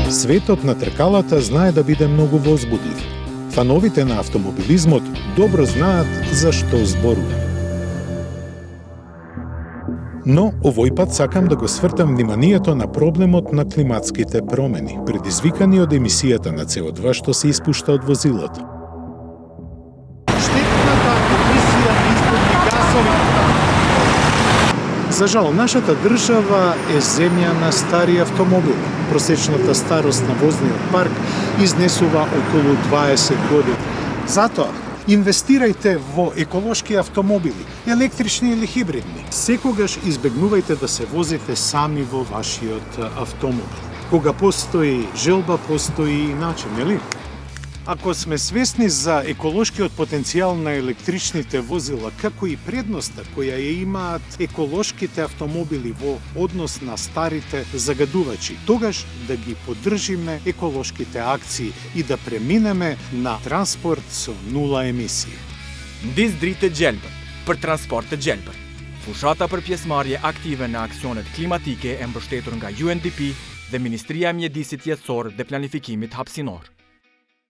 Светот на тркалата знае да биде многу возбудлив. Фановите на автомобилизмот добро знаат за што зборувам. Но овој пат сакам да го свртам вниманието на проблемот на климатските промени, предизвикани од емисијата на CO2 што се испушта од возилото. Штетната емисија на испудни гасови. За жал, нашата држава е земја на стари автомобили. Просечната старост на возниот парк изнесува околу 20 години. Затоа, инвестирајте во еколошки автомобили, електрични или хибридни. Секогаш избегнувајте да се возите сами во вашиот автомобил. Кога постои желба, постои и начин, нели? Ако сме свесни за еколошкиот потенцијал на електричните возила, како и предноста која ја имаат еколошките автомобили во однос на старите загадувачи, тогаш да ги поддржиме еколошките акции и да преминеме на транспорт со нула емисии. Dis dritë gjelbër, për transport të gjelbër. Fushata për pjesëmarrje aktive në aksionet klimatike e mbështetur nga UNDP dhe Ministria e Mjedisit Jetësor dhe Planifikimit Hapësinor.